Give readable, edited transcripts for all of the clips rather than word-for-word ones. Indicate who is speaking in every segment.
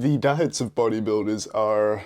Speaker 1: The diets of bodybuilders are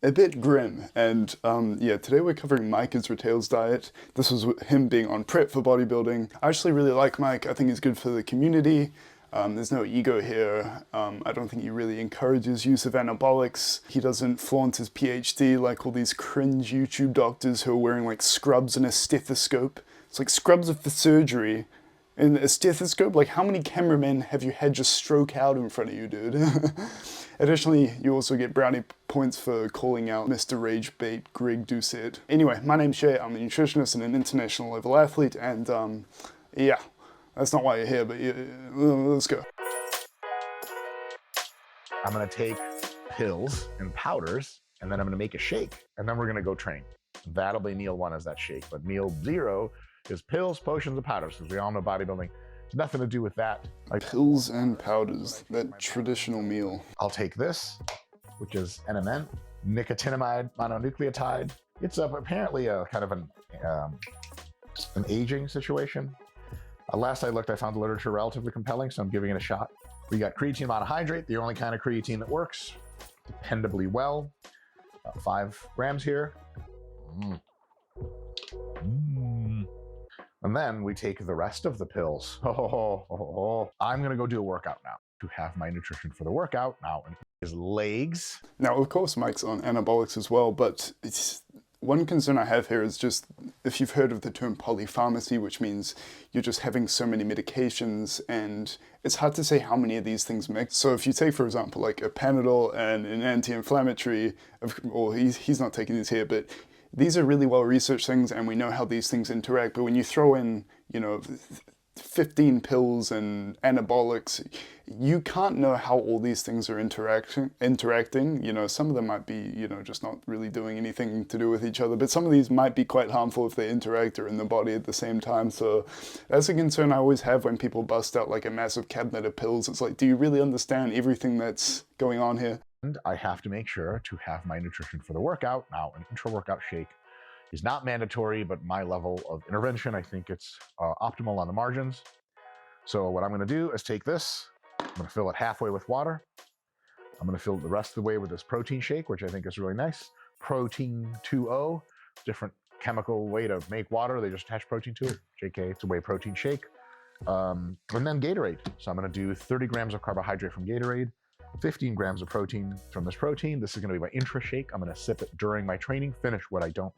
Speaker 1: a bit grim, and yeah, today we're covering Mike Israetel's diet. This was him being on prep for bodybuilding. I actually really like Mike. I think he's good for the community. There's no ego here. I don't think he really encourages use of anabolics. He doesn't flaunt his PhD like all these cringe YouTube doctors who are wearing like scrubs and a stethoscope. It's like scrubs are for surgery. And a stethoscope? Like, how many cameramen have you had just stroke out in front of you, dude? Additionally, you also get brownie points for calling out Mr. Rage Bait Greg Doucette. Anyway, my name's Shay, I'm a nutritionist and an international level athlete, and yeah, that's not why you're here, but yeah, let's go.
Speaker 2: I'm gonna take pills and powders, and then I'm gonna make a shake, and then we're gonna go train. That'll be meal one, is that shake, but meal zero is pills, potions, and powders, because we all know bodybuilding has nothing to do with that.
Speaker 1: Like pills and powders, that traditional meal.
Speaker 2: I'll take this, which is NMN, nicotinamide mononucleotide. It's apparently a kind of an aging situation. Last I looked, I found the literature relatively compelling, so I'm giving it a shot. We got creatine monohydrate, the only kind of creatine that works dependably well. 5 grams here. And then we take the rest of the pills. I'm gonna go do a workout now to have my nutrition for the workout now. His legs.
Speaker 1: Now, of course, Mike's on anabolics as well, but one concern I have here is just, if you've heard of the term polypharmacy, which means you're just having so many medications, and it's hard to say how many of these things mix. So if you take, for example, like a Panadol and an anti-inflammatory, or he's not taking these here, but these are really well-researched things, and we know how these things interact. But when you throw in, 15 pills and anabolics, you can't know how all these things are interacting. Some of them might be, just not really doing anything to do with each other, but some of these might be quite harmful if they interact or in the body at the same time. So that's a concern I always have when people bust out like a massive cabinet of pills. It's like, do you really understand everything that's going on here?
Speaker 2: And I have to make sure to have my nutrition for the workout. Now, an intra-workout shake is not mandatory, but my level of intervention, I think it's optimal on the margins. So what I'm gonna do is take this, I'm gonna fill it halfway with water. I'm gonna fill it the rest of the way with this protein shake, which I think is really nice. Protein 2O, different chemical way to make water. They just attach protein to it. JK, it's a whey protein shake. And then Gatorade. So I'm gonna do 30 grams of carbohydrate from Gatorade, 15 grams of protein from this protein. This is gonna be my intra shake. I'm gonna sip it during my training, finish what I don't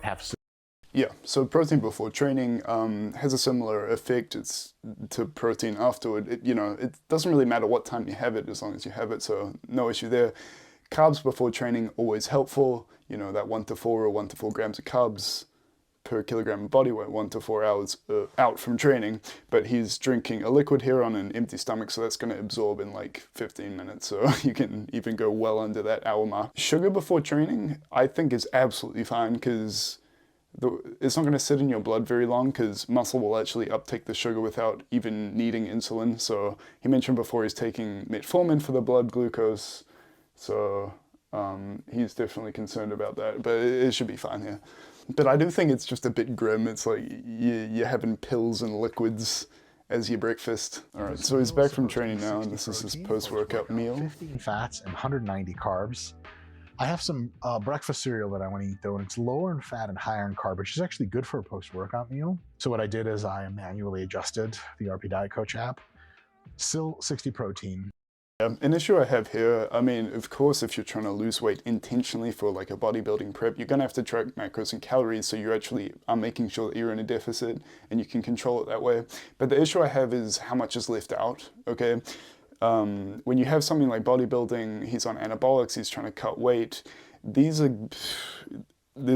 Speaker 2: have.
Speaker 1: Yeah, so protein before training has a similar effect to protein afterward. It doesn't really matter what time you have it as long as you have it, so no issue there. Carbs before training, always helpful. That 1 to 4 or 1 to 4 grams of carbs per kilogram of body weight, 1 to 4 hours out from training. But he's drinking a liquid here on an empty stomach, so that's going to absorb in like 15 minutes. So you can even go well under that hour mark. Sugar before training, I think is absolutely fine, because it's not going to sit in your blood very long, because muscle will actually uptake the sugar without even needing insulin. So he mentioned before he's taking metformin for the blood glucose. So he's definitely concerned about that, but it should be fine here. But I do think it's just a bit grim. It's like you're having pills and liquids as your breakfast. All right, so he's back from training now, and this is his post-workout meal.
Speaker 2: 15 fats and 190 carbs. I have some breakfast cereal that I want to eat though, and it's lower in fat and higher in carb, which is actually good for a post-workout meal. So what I did is I manually adjusted the RP Diet Coach app. Still 60 protein.
Speaker 1: An issue I have here, of course, if you're trying to lose weight intentionally for like a bodybuilding prep, you're going to have to track macros and calories, so you actually are making sure that you're in a deficit and you can control it that way. But the issue I have is how much is left out, okay? When you have something like bodybuilding, he's on anabolics, he's trying to cut weight, there's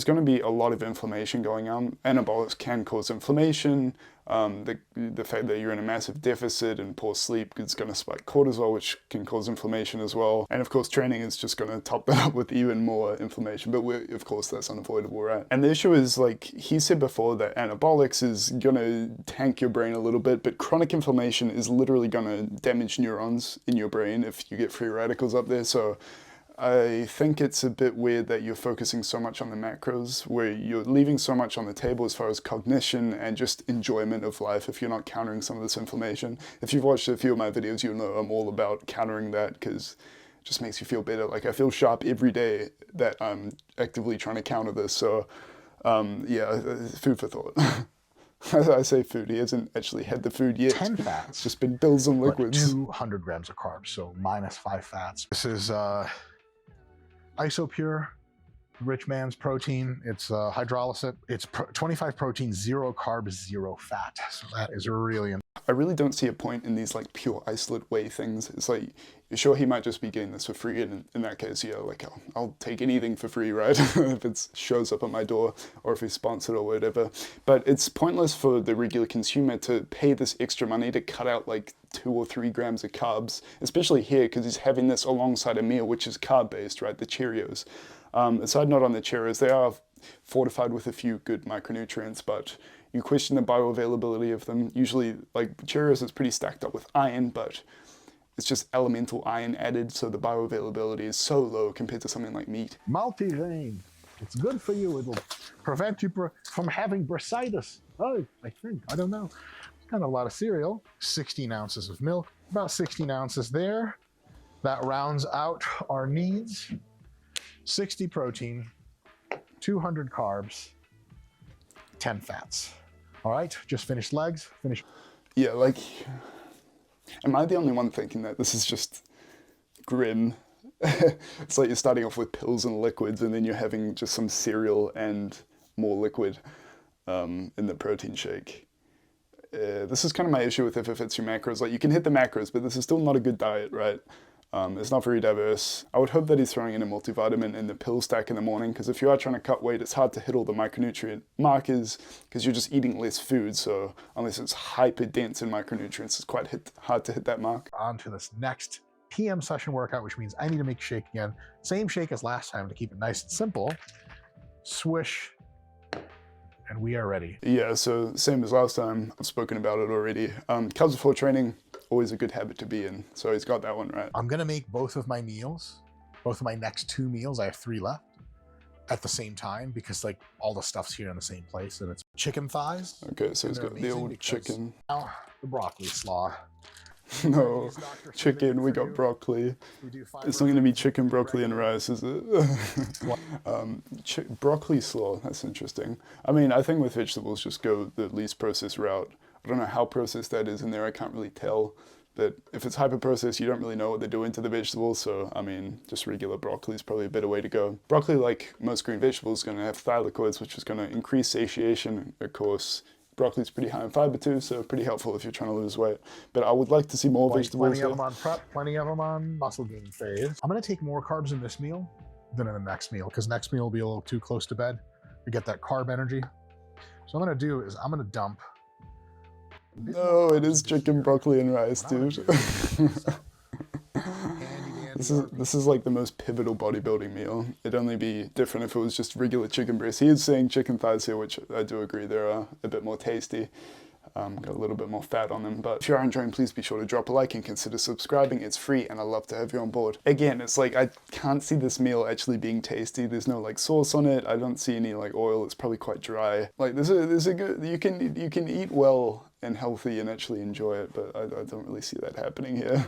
Speaker 1: going to be a lot of inflammation going on. Anabolics can cause inflammation. The fact that you're in a massive deficit and poor sleep is going to spike cortisol, which can cause inflammation as well. And of course, training is just going to top that up with even more inflammation. But of course, that's unavoidable, right? And the issue is, like he said before, that anabolics is going to tank your brain a little bit, but chronic inflammation is literally going to damage neurons in your brain if you get free radicals up there. So I think it's a bit weird that you're focusing so much on the macros, where you're leaving so much on the table as far as cognition and just enjoyment of life if you're not countering some of this inflammation. If you've watched a few of my videos, you'll know I'm all about countering that, because just makes you feel better. Like I feel sharp every day that I'm actively trying to counter this. So yeah, food for thought. I say food, he hasn't actually had the food yet.
Speaker 2: 10 fats.
Speaker 1: It's just been pills and
Speaker 2: But
Speaker 1: liquids.
Speaker 2: 200 grams of carbs, so minus 5 fats. This is Isopure, rich man's protein. It's hydrolysis. It's 25 protein, 0 carbs, 0 fat. So that is really
Speaker 1: I really don't see a point in these like pure isolate whey things. It's like, sure, he might just be getting this for free, and in that case, yeah, like I'll take anything for free, right? If it shows up at my door or if he's sponsored or whatever. But it's pointless for the regular consumer to pay this extra money to cut out like 2 or 3 grams of carbs, especially here because he's having this alongside a meal which is carb based, right? The Cheerios. A side note on the Cheerios, they are fortified with a few good micronutrients, but you question the bioavailability of them. Usually, like Cheerios is pretty stacked up with iron, but it's just elemental iron added, so the bioavailability is so low compared to something like meat.
Speaker 2: multi-grain. It's good for you. It'll prevent you from having bursitis. Oh, I think. I don't know. It's kind of a lot of cereal. 16 ounces of milk. About 16 ounces there. That rounds out our needs. 60 protein, 200 carbs, 10 fats. All right, just finished legs. Finish.
Speaker 1: Yeah, like, am I the only one thinking that this is just grim? It's like you're starting off with pills and liquids, and then you're having just some cereal and more liquid in the protein shake. This is kind of my issue with if it fits your macros. Like, you can hit the macros, but this is still not a good diet, right? It's not very diverse. I would hope that he's throwing in a multivitamin in the pill stack in the morning, because if you are trying to cut weight, it's hard to hit all the micronutrient markers because you're just eating less food. So unless it's hyper dense in micronutrients, it's quite hard to hit that mark.
Speaker 2: On to this next PM session workout, which means I need to make shake again. Same shake as last time to keep it nice and simple. Swish, and we are ready.
Speaker 1: Yeah, so same as last time. I've spoken about it already. Carbs before training, always a good habit to be in. So he's got that one right.
Speaker 2: I'm gonna make both of my meals, both of my next 2 meals, I have 3 left, at the same time, because like all the stuff's here in the same place, and it's chicken thighs.
Speaker 1: Okay, so he's got the old chicken.
Speaker 2: Now, the broccoli slaw.
Speaker 1: No, chicken, we got broccoli. It's not going to be chicken, broccoli, and rice, is it? Broccoli slaw, that's interesting. I mean, I think with vegetables, just go the least processed route. I don't know how processed that is in there, I can't really tell. But if it's hyper-processed, you don't really know what they're doing to the vegetables, so, I mean, just regular broccoli is probably a better way to go. Broccoli, like most green vegetables, is going to have thylakoids, which is going to increase satiation, of course. Broccoli's pretty high in fiber too, so pretty helpful if you're trying to lose weight. But I would like to see more vegetables.
Speaker 2: Plenty of them on prep, plenty of them on muscle gain phase. I'm gonna take more carbs in this meal than in the next meal, because next meal will be a little too close to bed to get that carb energy. So what I'm gonna do is I'm gonna dump.
Speaker 1: No, it is chicken, broccoli, and rice, dude. This is like the most pivotal bodybuilding meal. It'd only be different if it was just regular chicken breast. He is saying chicken thighs here, which I do agree, they're a bit more tasty. Got a little bit more fat on them. But if you are enjoying, please be sure to drop a like and consider subscribing. It's free and I'd love to have you on board. Again, it's like I can't see this meal actually being tasty. There's no like sauce on it. I don't see any like oil. It's probably quite dry. Like there's a good, you can eat well and healthy and actually enjoy it, but I don't really see that happening here.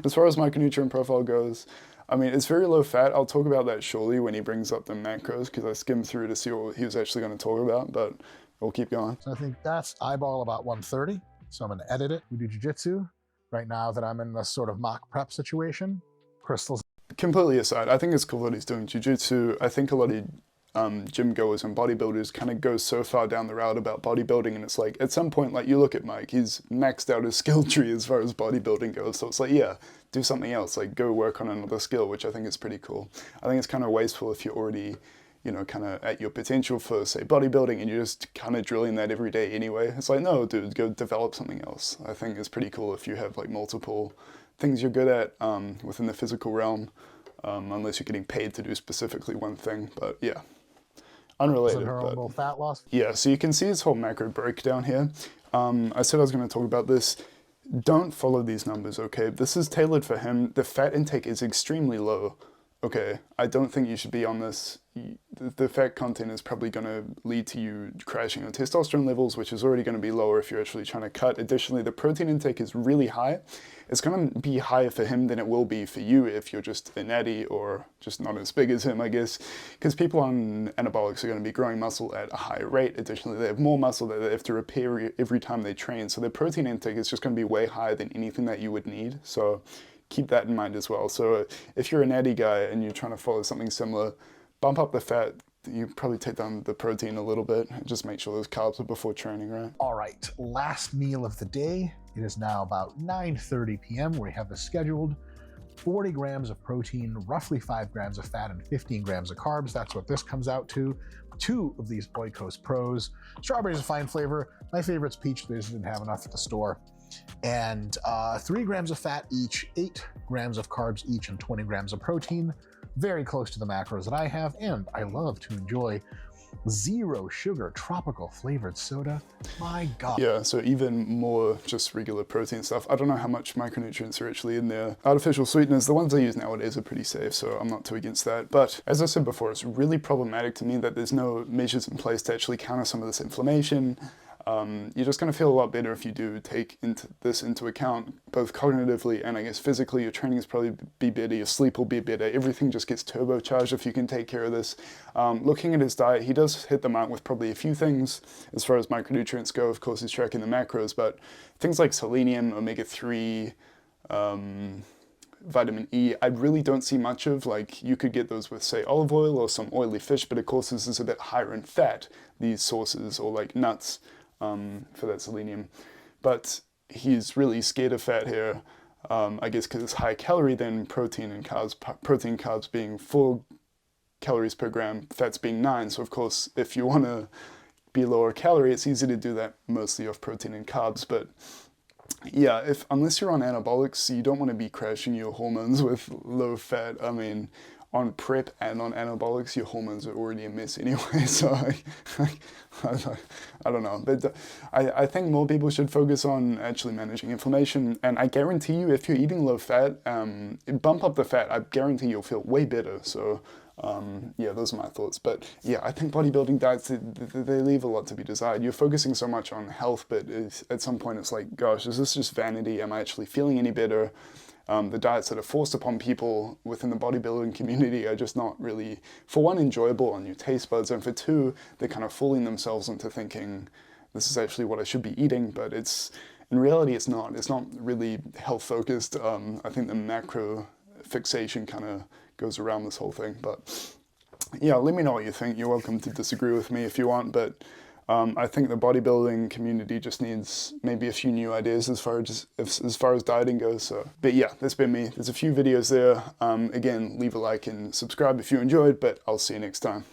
Speaker 1: As far as micronutrient profile goes, I mean, it's very low fat. I'll talk about that shortly when he brings up the macros, because I skimmed through to see what he was actually going to talk about, but we'll keep going.
Speaker 2: So I think that's eyeball about 130. So I'm gonna edit it. We do jujitsu right now that I'm in this sort of mock prep situation. Crystals.
Speaker 1: Completely aside, I think it's cool that he's doing jiu-jitsu. I think a lot of gym goers and bodybuilders kind of go so far down the route about bodybuilding, and it's like at some point, like you look at Mike, he's maxed out his skill tree as far as bodybuilding goes, so it's like, yeah, do something else, like go work on another skill, which I think is pretty cool. I think it's kind of wasteful if you're already, you know, kind of at your potential for, say, bodybuilding, and you're just kind of drilling that every day anyway. It's like, no, dude, go develop something else. I think it's pretty cool if you have like multiple things you're good at within the physical realm, unless you're getting paid to do specifically one thing, but yeah. Unrelated,
Speaker 2: but fat loss.
Speaker 1: Yeah, so you can see his whole macro breakdown here. I said I was going to talk about this. Don't follow these numbers, okay? This is tailored for him. The fat intake is extremely low. okay, I don't think you should be on this. The fat content is probably going to lead to you crashing on testosterone levels, which is already going to be lower if you're actually trying to cut. Additionally, the protein intake is really high. It's going to be higher for him than it will be for you if you're just a natty or just not as big as him, I guess, because people on anabolics are going to be growing muscle at a higher rate. Additionally, they have more muscle that they have to repair every time they train. So their protein intake is just going to be way higher than anything that you would need. So keep that in mind as well. So if you're a natty guy and you're trying to follow something similar, bump up the fat. You probably take down the protein a little bit. Just make sure those carbs are before training, right?
Speaker 2: All right, last meal of the day. It is now about 9:30 p.m. We have this scheduled. 40 grams of protein, roughly 5 grams of fat, and 15 grams of carbs. That's what this comes out to. 2 of these Oikos Pros. Strawberry is a fine flavor. My favorite's peach. They just didn't have enough at the store. And 3 grams of fat each, 8 grams of carbs each, and 20 grams of protein. Very close to the macros that I have, and I love to enjoy 0 sugar tropical flavored soda. My God.
Speaker 1: Yeah, so even more just regular protein stuff. I don't know how much micronutrients are actually in there. Artificial sweeteners, the ones I use nowadays are pretty safe, so I'm not too against that. But as I said before, it's really problematic to me that there's no measures in place to actually counter some of this inflammation. You're just going to feel a lot better if you do take this into account, both cognitively and I guess physically. Your training is probably be better, your sleep will be better, everything just gets turbocharged if you can take care of this. Looking at his diet, he does hit the mark with probably a few things as far as micronutrients go. Of course, he's tracking the macros, but things like selenium, omega-3, vitamin E, I really don't see much of. Like, you could get those with, say, olive oil or some oily fish, but of course this is a bit higher in fat, these sources, or like nuts. For that selenium, but he's really scared of fat here, I guess because it's high calorie than protein and carbs, protein carbs being 4 calories per gram, fats being 9, so of course if you want to be lower calorie, it's easy to do that mostly off protein and carbs. But yeah, unless you're on anabolics, you don't want to be crashing your hormones with low fat. I mean, on prep and on anabolics, your hormones are already a mess anyway, so I don't know. But I think more people should focus on actually managing inflammation, and I guarantee you, if you're eating low fat, bump up the fat, I guarantee you'll feel way better. So yeah, those are my thoughts. But yeah, I think bodybuilding diets, they leave a lot to be desired. You're focusing so much on health, but at some point it's like, gosh, is this just vanity? Am I actually feeling any better? The diets that are forced upon people within the bodybuilding community are just not really, for one, enjoyable on your taste buds, and for two, they're kind of fooling themselves into thinking this is actually what I should be eating, but in reality it's not. It's not really health focused. I think the macro fixation kind of goes around this whole thing. But yeah, let me know what you think. You're welcome to disagree with me if you want, but I think the bodybuilding community just needs maybe a few new ideas as far as dieting goes. So, but yeah, that's been me. There's a few videos there. Again, leave a like and subscribe if you enjoyed, but I'll see you next time.